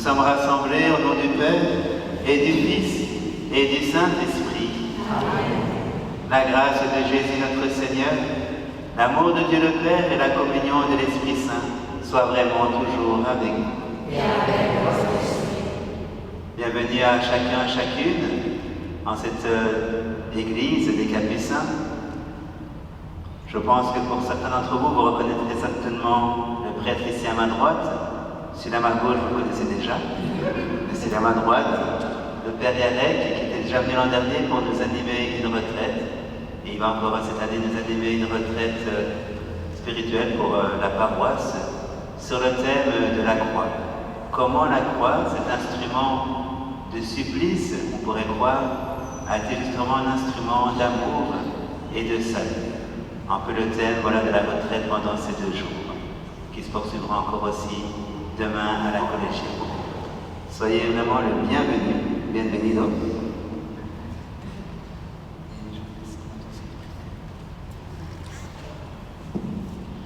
sommes rassemblés au nom du Père et du Fils et du Saint-Esprit. Amen. La grâce de Jésus notre Seigneur, l'amour de Dieu le Père et la communion de l'Esprit Saint soient vraiment toujours avec nous. Et avec votre esprit. Bienvenue à chacun, chacune en cette église des Capucins. Je pense que pour certains d'entre vous, vous reconnaîtrez certainement le prêtre ici à ma droite. Celui à ma gauche, vous connaissez déjà. Mais celui à ma droite, le Père Yannick, qui était déjà venu l'an dernier pour nous animer une retraite. Et il va encore cette année nous animer une retraite spirituelle pour la paroisse sur le thème de la croix. Comment la croix, cet instrument de supplice, on pourrait croire, a-t-il justement un instrument d'amour et de salut. Un peu le thème de la retraite pendant ces 2 jours, qui se poursuivra encore aussi demain à la collégiale. Soyez vraiment le bienvenu. Bienvenido.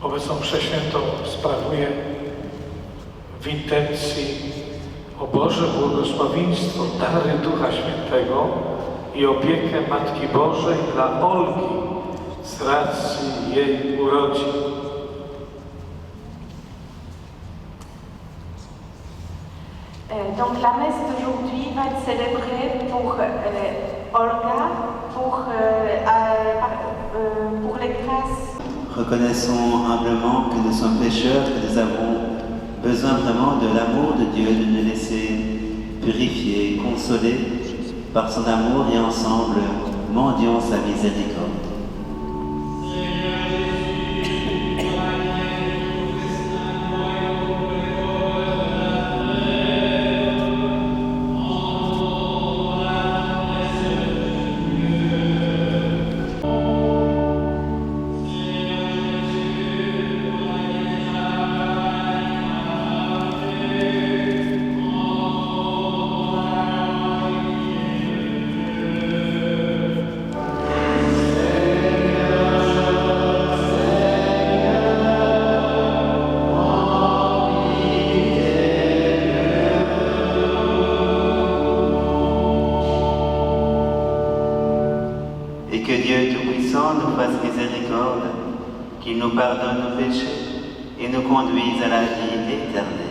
Obecną mszę świętą sprawuję w intencji o Boże błogosławieństwo, dary Ducha Świętego i opiekę Matki Bożej dla Olgi z racji jej urodzin. Donc la messe d'aujourd'hui va être célébrée pour Olga, pour les grâces. Reconnaissons humblement que nous sommes pécheurs, que nous avons besoin vraiment de l'amour de Dieu, de nous laisser purifier, consoler par son amour et ensemble mendions sa miséricorde. Et que Dieu Tout-Puissant nous fasse miséricorde, qu'il nous pardonne nos péchés et nous conduise à la vie éternelle.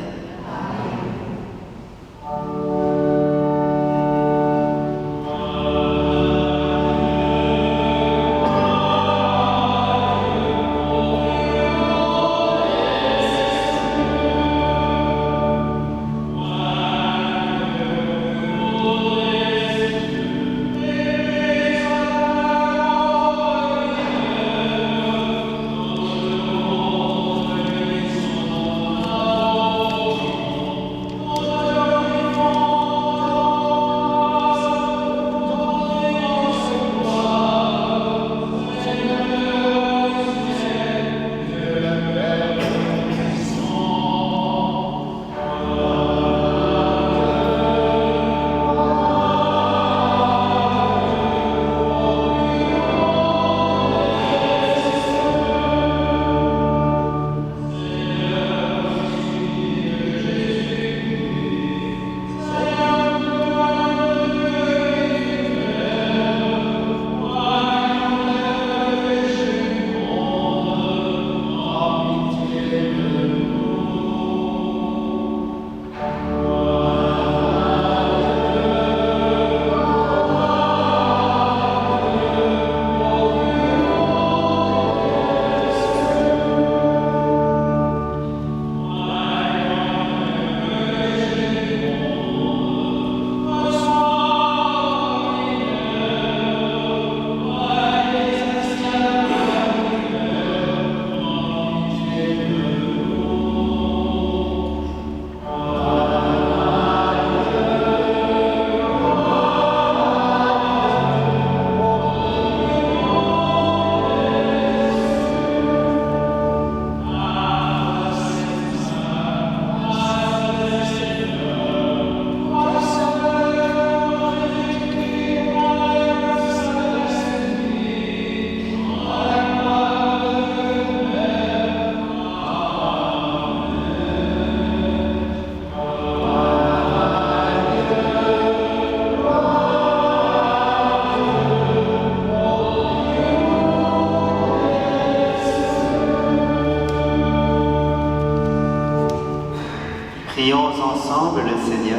Prions ensemble le Seigneur.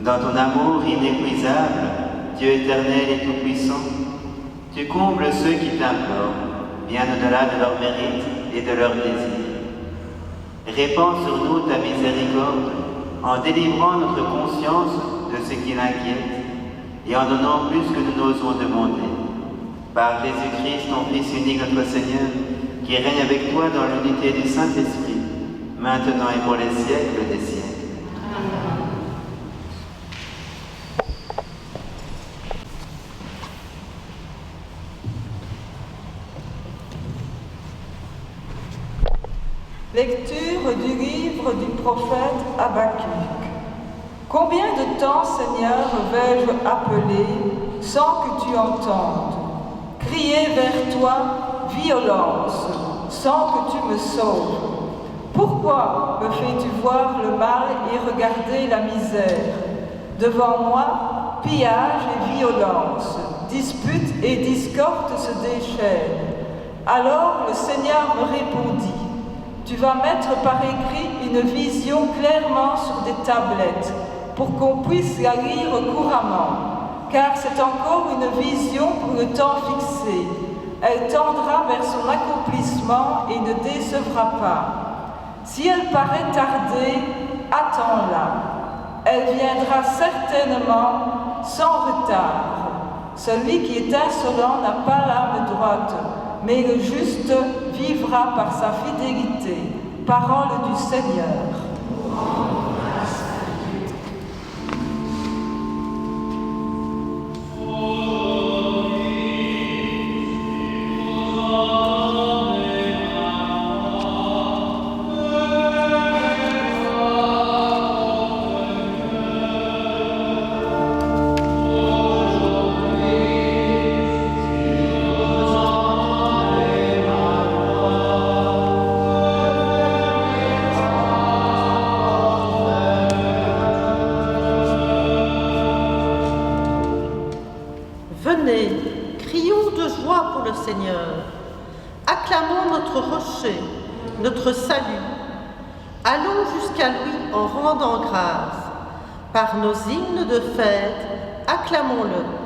Dans ton amour inépuisable, Dieu éternel et tout-puissant, tu combles ceux qui t'implorent, bien au-delà de leurs mérites et de leurs désirs. Répands sur nous ta miséricorde en délivrant notre conscience de ce qui l'inquiète et en donnant plus que nous n'osons demander. Par Jésus-Christ, ton Fils unique, notre Seigneur, qui règne avec toi dans l'unité du Saint-Esprit, maintenant et pour les siècles des siècles. Lecture du livre du prophète Habakkuk. Combien de temps, Seigneur, vais-je appeler sans que tu entendes? Crier vers toi, violence, sans que tu me sauves. Pourquoi me fais-tu voir le mal et regarder la misère? Devant moi, pillage et violence, dispute et discorde se déchaînent. Alors le Seigneur me répondit: tu vas mettre par écrit une vision clairement sur des tablettes, pour qu'on puisse la lire couramment, car c'est encore une vision pour le temps fixé. Elle tendra vers son accomplissement et ne décevra pas. Si elle paraît tarder, attends-la. Elle viendra certainement sans retard. Celui qui est insolent n'a pas l'âme droite, mais le juste vivra par sa fidélité. Parole du Seigneur. Venez, crions de joie pour le Seigneur. Acclamons notre rocher, notre salut. Allons jusqu'à lui en rendant grâce. Par nos hymnes de fête, acclamons-le.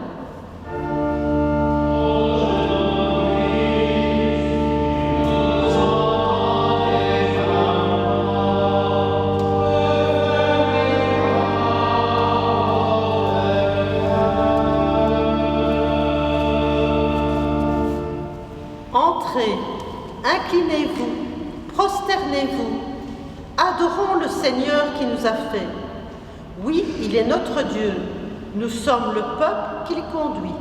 Entrez, inclinez-vous, prosternez-vous, adorons le Seigneur qui nous a fait. Oui, il est notre Dieu, nous sommes le peuple qu'il conduit.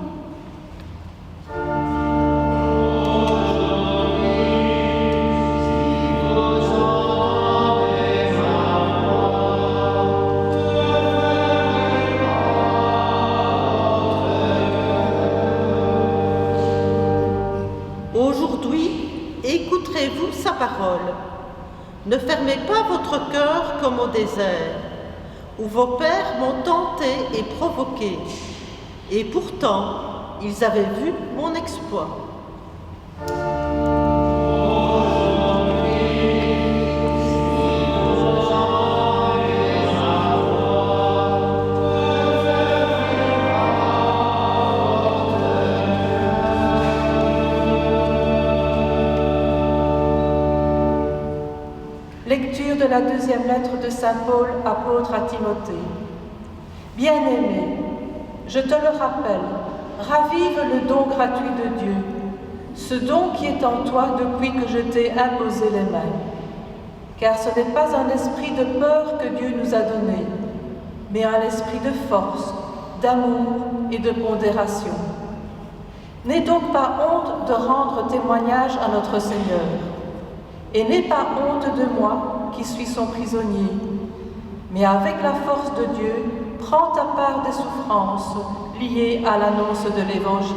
Aujourd'hui, écouterez-vous sa parole. Ne fermez pas votre cœur comme au désert, où vos pères m'ont tenté et provoqué, et pourtant, ils avaient vu mon exploit. Lecture de la deuxième lettre de saint Paul, apôtre à Timothée. Bien-aimé, je te le rappelle, ravive le don gratuit de Dieu, ce don qui est en toi depuis que je t'ai imposé les mains. Car ce n'est pas un esprit de peur que Dieu nous a donné, mais un esprit de force, d'amour et de pondération. N'aie donc pas honte de rendre témoignage à notre Seigneur. Et n'aie pas honte de moi, qui suis son prisonnier, mais avec la force de Dieu, prends ta part des souffrances liées à l'annonce de l'Évangile.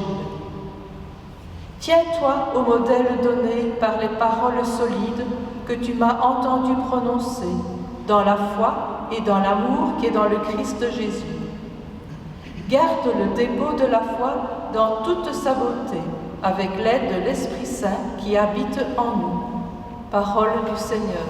Tiens-toi au modèle donné par les paroles solides que tu m'as entendu prononcer, dans la foi et dans l'amour qui est dans le Christ Jésus. Garde le dépôt de la foi dans toute sa beauté, avec l'aide de l'Esprit Saint qui habite en nous. Parole du Seigneur.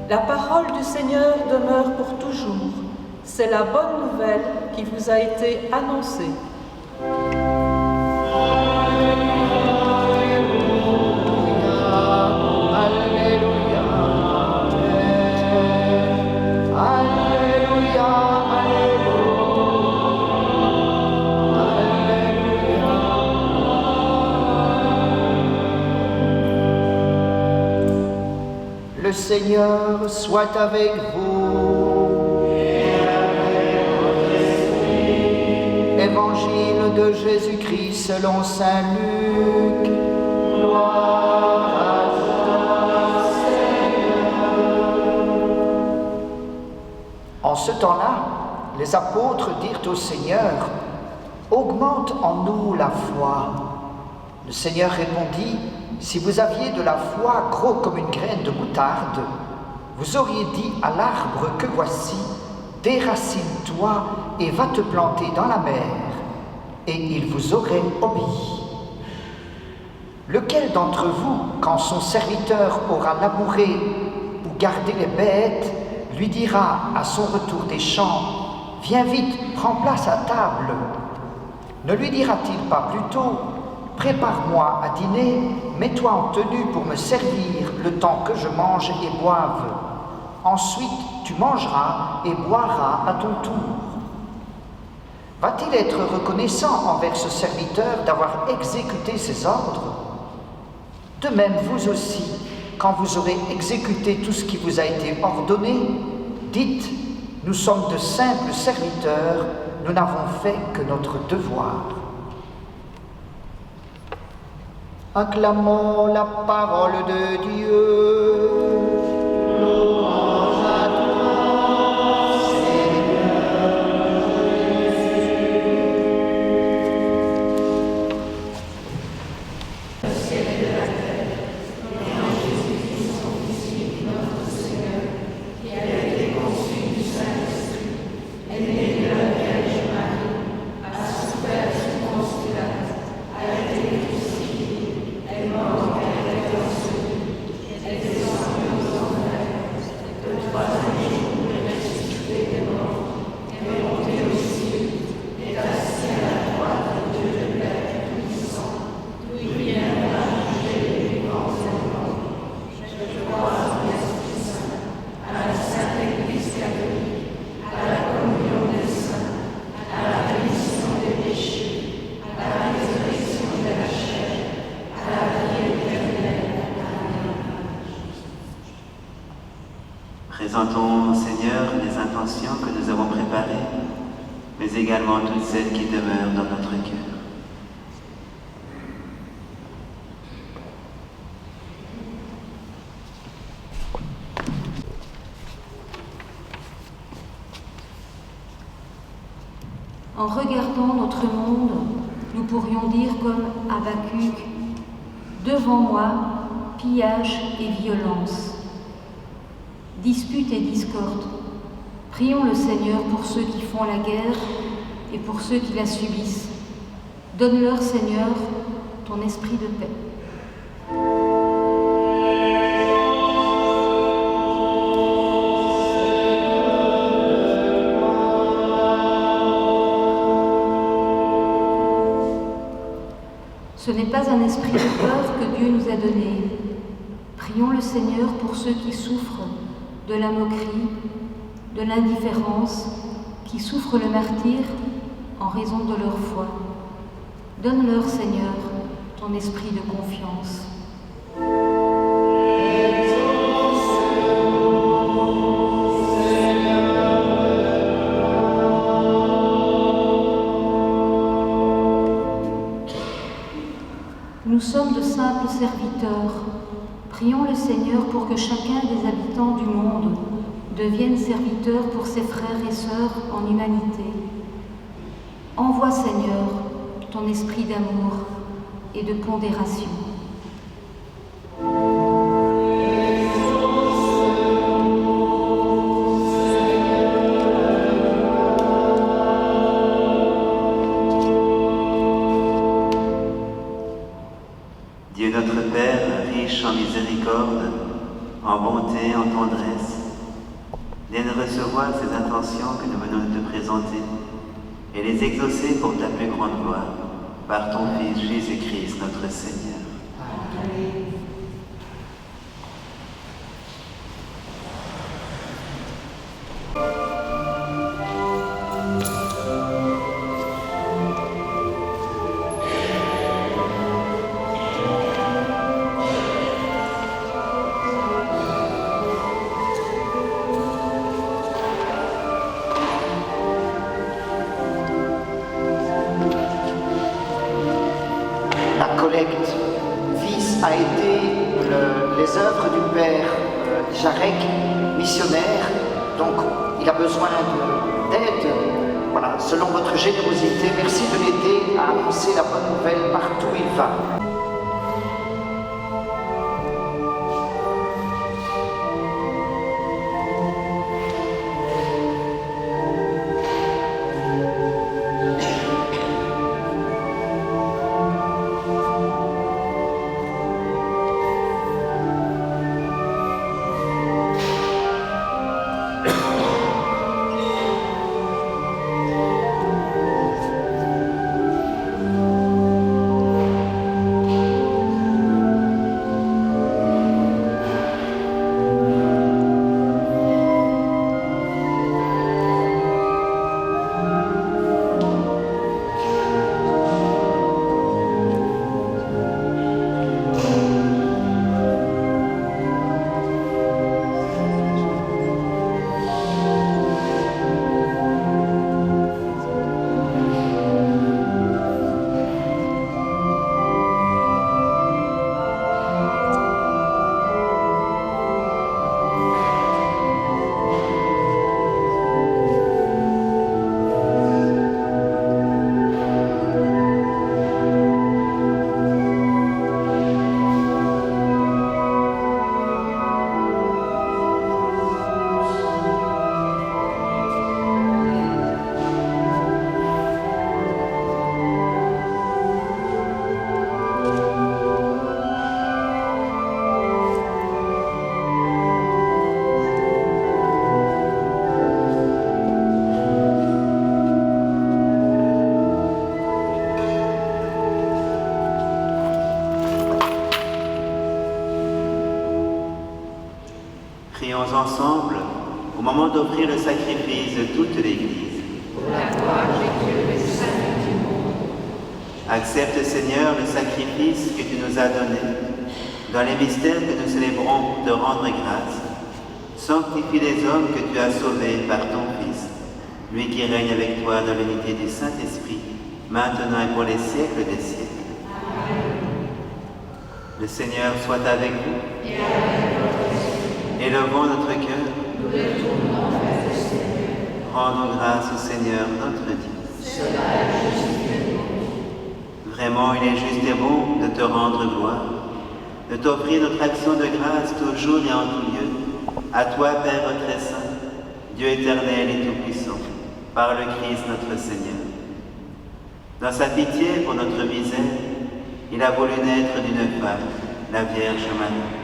La parole du Seigneur demeure pour toujours. C'est la bonne nouvelle qui vous a été annoncée. Le Seigneur soit avec vous. Évangile de Jésus-Christ selon saint Luc. Gloire à toi, Seigneur. En ce temps-là, les apôtres dirent au Seigneur, « Augmente en nous la foi. » Le Seigneur répondit, « Si vous aviez de la foi gros comme une graine de moutarde, vous auriez dit à l'arbre que voici, déracine-toi et va te planter dans la mer, et il vous aurait obéi. Lequel d'entre vous, quand son serviteur aura labouré ou gardé les bêtes, lui dira à son retour des champs, « Viens vite, prends place à table » Ne lui dira-t-il pas plutôt, « Prépare-moi à dîner, mets-toi en tenue pour me servir le temps que je mange et boive. Ensuite, tu mangeras et boiras à ton tour. » Va-t-il être reconnaissant envers ce serviteur d'avoir exécuté ses ordres? De même, vous aussi, quand vous aurez exécuté tout ce qui vous a été ordonné, dites, « Nous sommes de simples serviteurs, nous n'avons fait que notre devoir. » Acclamons la parole de Dieu. Louange à toi, Seigneur Jésus. Le ciel et la terre, et en Jésus-Christ, son Fils, notre Seigneur, qui a été conçu du Saint-Esprit, est né de la Vierge Marie, a souffert sous Ponce Pilate, a été crucifié, est mort et est ressuscité, est descendu aux enfers, le troisième jour est ressuscité des morts, est monté aux cieux, est assis à la droite de Dieu le Père Tout-Puissant, d'où il viendra juger les vivants et les morts. Je crois en l'Esprit Saint, à la Sainte Église catholique, à la communion des saints, à la rémission des péchés, à la résurrection de la chair, à la vie éternelle. Amen. Présentons au Seigneur les intentions que nous avons préparées, mais également toutes celles qui demeurent dans notre cœur. En regardant notre monde, nous pourrions dire comme Habacuc, « Devant moi, pillage et violence, dispute et discorde. Prions le Seigneur pour ceux qui font la guerre et pour ceux qui la subissent. Donne-leur, Seigneur, ton esprit de paix. » Ce n'est pas un esprit de peur que Dieu nous a donné. Prions le Seigneur pour ceux qui souffrent de la moquerie, de l'indifférence, qui souffrent le martyre en raison de leur foi. Donne-leur, Seigneur, ton esprit de confiance. Nous sommes de simples serviteurs. Prions le Seigneur pour que chacun des habitants du monde devienne serviteur pour ses frères et sœurs en humanité. Envoie, Seigneur, ton esprit d'amour et de pondération. Dieu notre Père, riche en miséricorde, en bonté, en tendresse, viens recevoir ces intentions que nous venons de te présenter et les exaucer pour ta plus grande gloire, par ton Fils Jésus-Christ notre Seigneur. Amen. A été les œuvres du père Jarek, missionnaire, donc il a besoin d'aide. Voilà, selon votre générosité, merci de l'aider à annoncer la bonne nouvelle partout où il va. Prions ensemble au moment d'offrir le sacrifice de toute l'Église. Pour la gloire de Dieu et le salut du monde. Accepte, Seigneur, le sacrifice que tu nous as donné dans les mystères que nous célébrons pour te rendre grâce. Sanctifie les hommes que tu as sauvés par ton Fils, lui qui règne avec toi dans l'unité du Saint-Esprit, maintenant et pour les siècles des siècles. Amen. Le Seigneur soit avec vous. Et avec votre esprit. Élevons notre cœur. Nous le tournons vers le Seigneur. Rendons grâce au Seigneur notre Dieu. Cela est juste et bon. Vraiment, il est juste et bon de te rendre gloire, de t'offrir notre action de grâce toujours et en tout lieu. À toi, Père très saint, Dieu éternel et tout-puissant, par le Christ notre Seigneur. Dans sa pitié pour notre misère, il a voulu naître d'une femme, la Vierge Marie.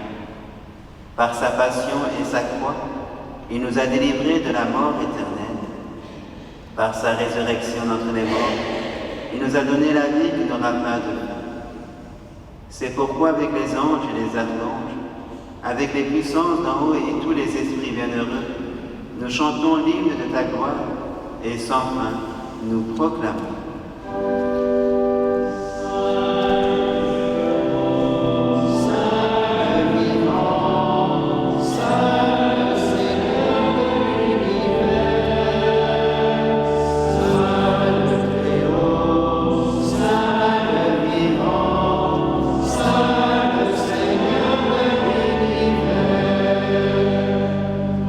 Par sa passion et sa croix, il nous a délivrés de la mort éternelle. Par sa résurrection d'entre les morts, il nous a donné la vie qui n'aura pas de fin. C'est pourquoi avec les anges et les archanges, avec les puissances d'en haut et tous les esprits bienheureux, nous chantons l'hymne de ta gloire et sans fin nous proclamons.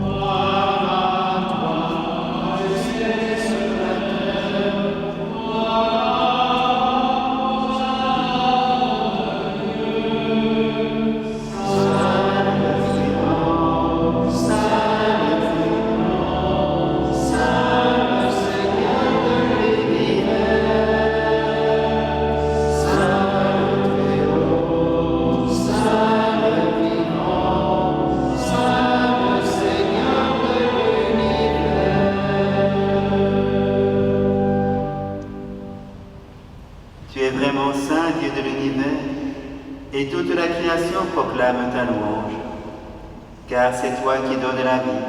Gloire vraiment saint Dieu de l'univers, et toute la création proclame ta louange. Car c'est toi qui donnes la vie,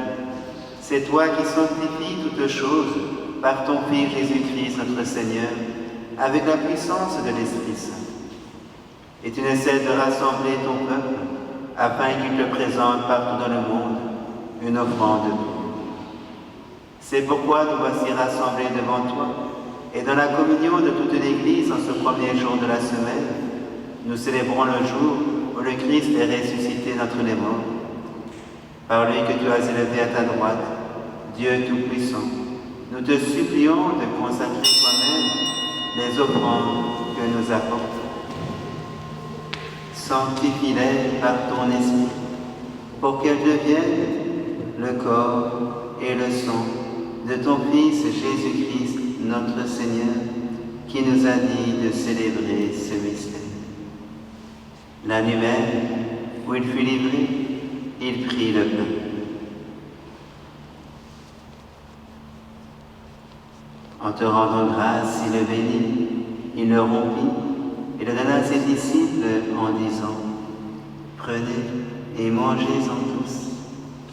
c'est toi qui sanctifies toutes choses par ton Fils Jésus-Christ notre Seigneur, avec la puissance de l'Esprit Saint. Et tu ne cesses de rassembler ton peuple, afin qu'il te présente partout dans le monde une offrande de vie. C'est pourquoi nous voici rassemblés devant toi, et dans la communion de toute l'Église en ce premier jour de la semaine, nous célébrons le jour où le Christ est ressuscité d'entre les morts. Par lui que tu as élevé à ta droite, Dieu Tout-Puissant, nous te supplions de consacrer toi-même les offrandes que nous apportons. Sanctifie-les par ton esprit, pour qu'elles deviennent le corps et le sang de ton Fils Jésus-Christ, notre Seigneur, qui nous a dit de célébrer ce mystère. La nuit même où il fut livré, il prit le pain. En te rendant grâce, il le bénit, il le rompit et le donna à ses disciples en disant: Prenez et mangez-en tous,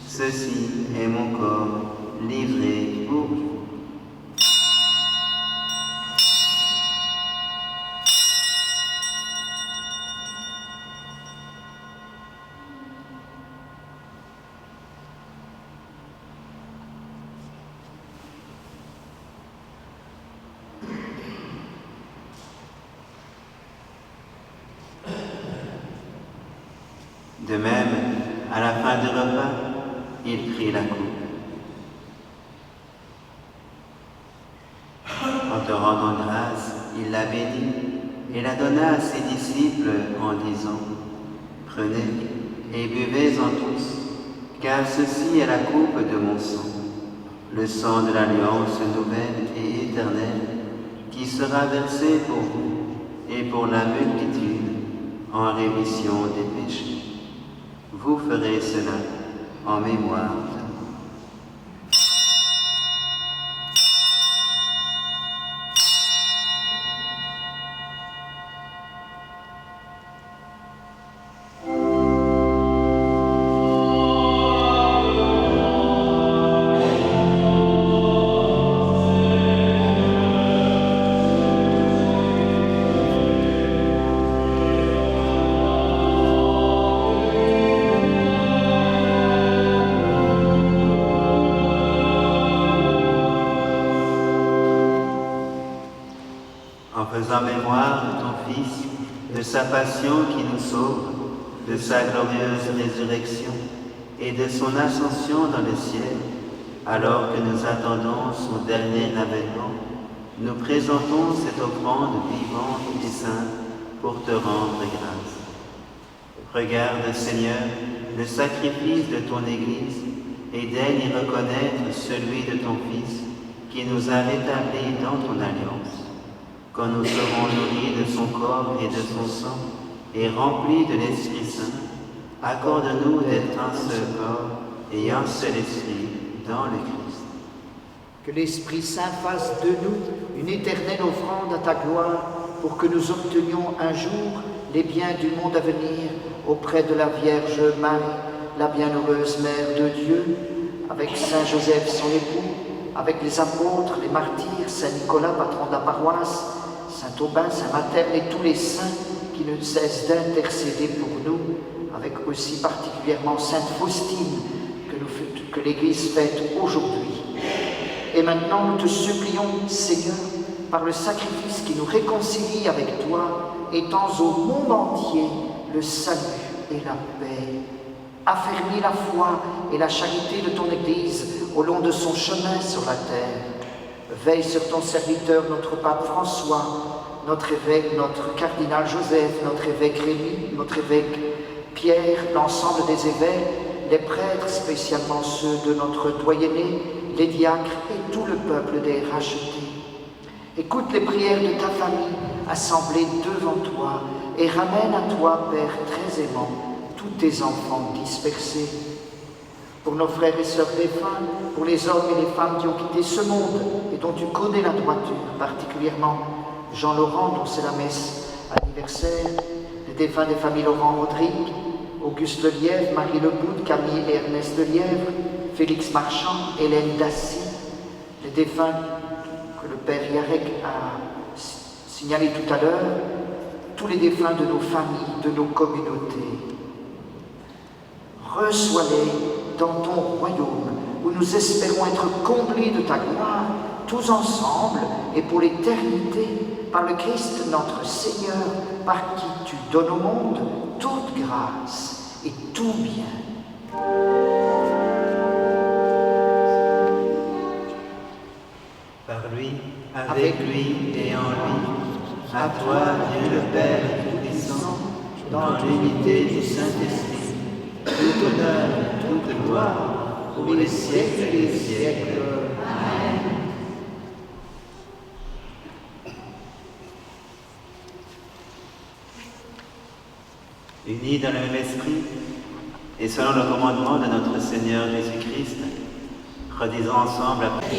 ceci est mon corps livré pour vous. De même, à la fin du repas, il prit la coupe. En te rendant grâce, il la bénit et la donna à ses disciples en disant: Prenez et buvez-en tous, car ceci est la coupe de mon sang, le sang de l'alliance nouvelle et éternelle, qui sera versé pour vous et pour la multitude en rémission des péchés. Vous ferez cela en mémoire de moi. En mémoire de ton Fils, de sa passion qui nous sauve, de sa glorieuse résurrection et de son ascension dans le ciel, alors que nous attendons son dernier avènement, nous présentons cette offrande vivante et sainte pour te rendre grâce. Regarde, Seigneur, le sacrifice de ton Église et daigne y reconnaître celui de ton Fils qui nous a rétablis dans ton alliance. Quand nous serons nourris de son corps et de son sang et remplis de l'Esprit Saint, accorde-nous d'être un seul corps et un seul esprit dans le Christ. Que l'Esprit Saint fasse de nous une éternelle offrande à ta gloire pour que nous obtenions un jour les biens du monde à venir auprès de la Vierge Marie, la bienheureuse Mère de Dieu, avec Saint Joseph son époux, avec les apôtres, les martyrs, Saint Nicolas, patron de la paroisse, Saint Aubin, Saint Materne et tous les saints qui ne cessent d'intercéder pour nous, avec aussi particulièrement Sainte Faustine que l'Église fête aujourd'hui. Et maintenant nous te supplions, Seigneur, par le sacrifice qui nous réconcilie avec toi, étends au monde entier le salut et la paix. Affermis la foi et la charité de ton Église au long de son chemin sur la terre. Veille sur ton serviteur, notre pape François, notre évêque, notre cardinal Joseph, notre évêque Rémy, notre évêque Pierre, l'ensemble des évêques, les prêtres, spécialement ceux de notre doyenné, les diacres et tout le peuple des rachetés. Écoute les prières de ta famille assemblée devant toi et ramène à toi, Père très aimant, tous tes enfants dispersés. Pour nos frères et sœurs défunts, pour les hommes et les femmes qui ont quitté ce monde et dont tu connais la droiture, particulièrement Jean-Laurent, dont c'est la messe anniversaire, les défunts des familles Laurent Rodrigue, Auguste Lelièvre, Marie Lebout, Camille et Ernest Lelièvre, Félix Marchand, Hélène Dassy, les défunts que le Père Yarek a signalés tout à l'heure, tous les défunts de nos familles, de nos communautés. Reçois-les dans ton royaume, où nous espérons être comblés de ta gloire, tous ensemble et pour l'éternité, par le Christ notre Seigneur, par qui tu donnes au monde toute grâce et tout bien. Par lui, avec lui et en lui, à toi, Dieu le Père Tout-Puissant, dans l'unité du Saint-Esprit, tout honneur et toute gloire, pour les siècles des siècles. Amen. Unis dans le même esprit, et selon le commandement de notre Seigneur Jésus-Christ, redisons ensemble après.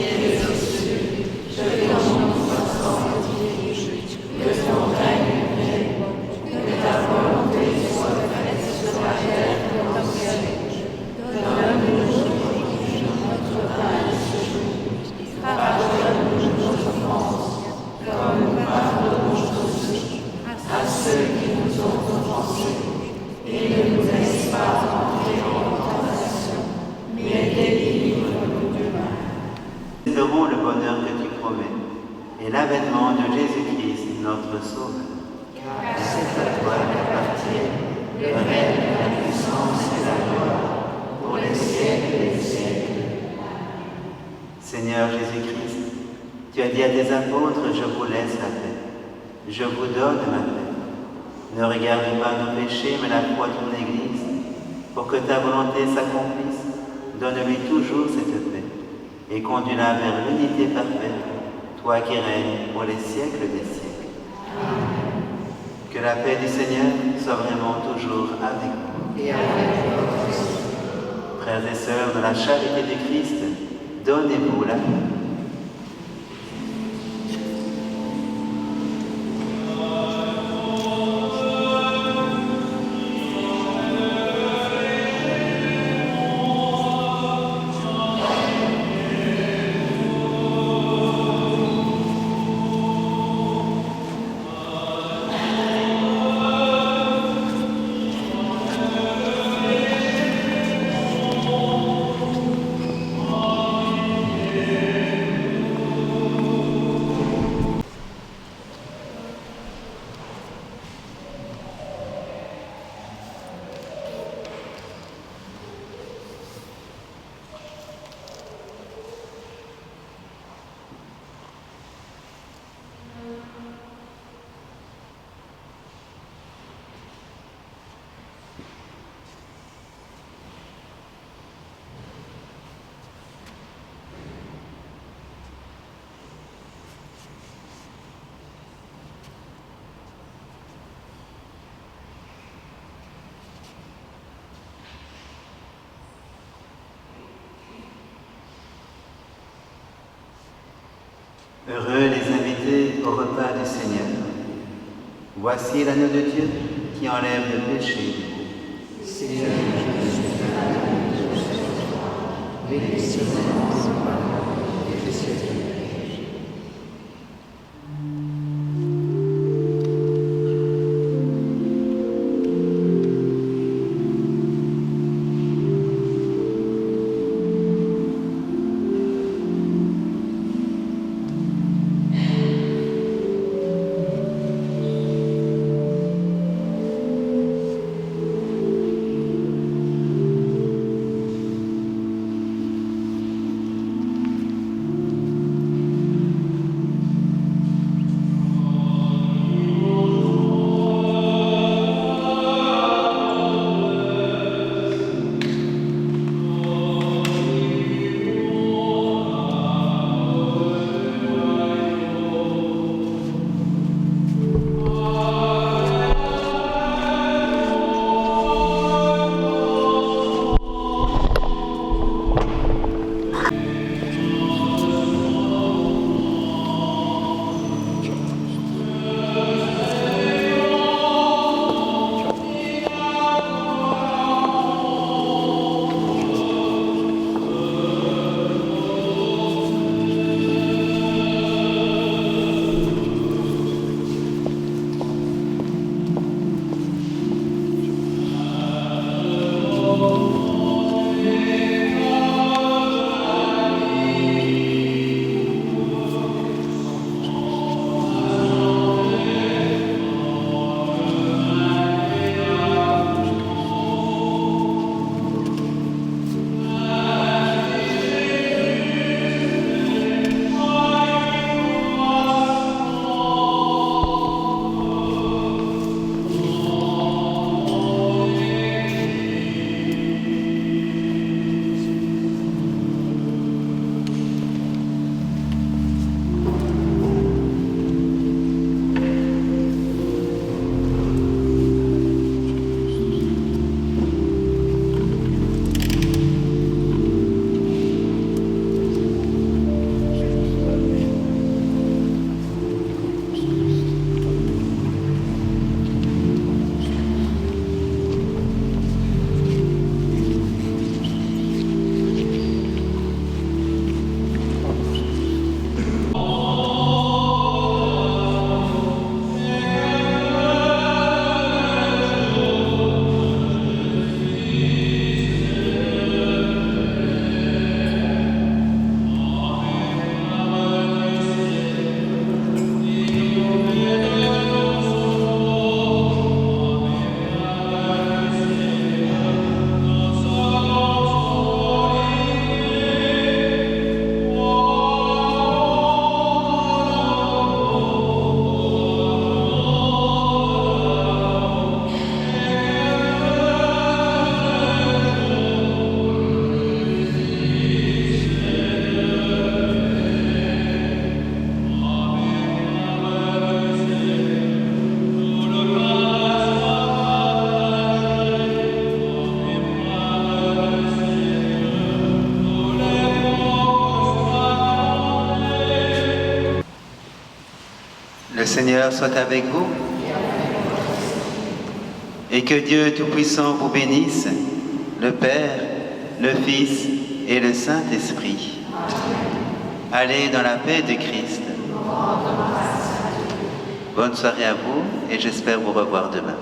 Célébrons le bonheur que tu promets et l'avènement de Jésus-Christ, notre Sauveur. Car c'est à toi qu'appartiennent le règne, la puissance et la gloire pour les siècles des siècles. Seigneur Jésus-Christ, tu as dit à tes apôtres, je vous laisse la paix, je vous donne ma paix. Ne regarde pas nos péchés, mais la foi de ton Église, pour que ta volonté s'accomplisse. Donne-lui toujours cette paix et conduis-la vers l'unité parfaite, toi qui règnes pour les siècles des siècles. Amen. Que la paix du Seigneur soit vraiment toujours avec vous. Et avec votre esprit. Frères et sœurs de la charité du Christ, donnez-vous la paix. Heureux les invités au repas du Seigneur. Voici l'agneau de Dieu qui enlève le péché du monde. Seigneur, je suis malade de cette foi, béni soit ton nom, et je suis Le Seigneur soit avec vous. Et que Dieu Tout-Puissant vous bénisse, le Père, le Fils et le Saint-Esprit. Allez dans la paix de Christ. Bonne soirée à vous et j'espère vous revoir demain.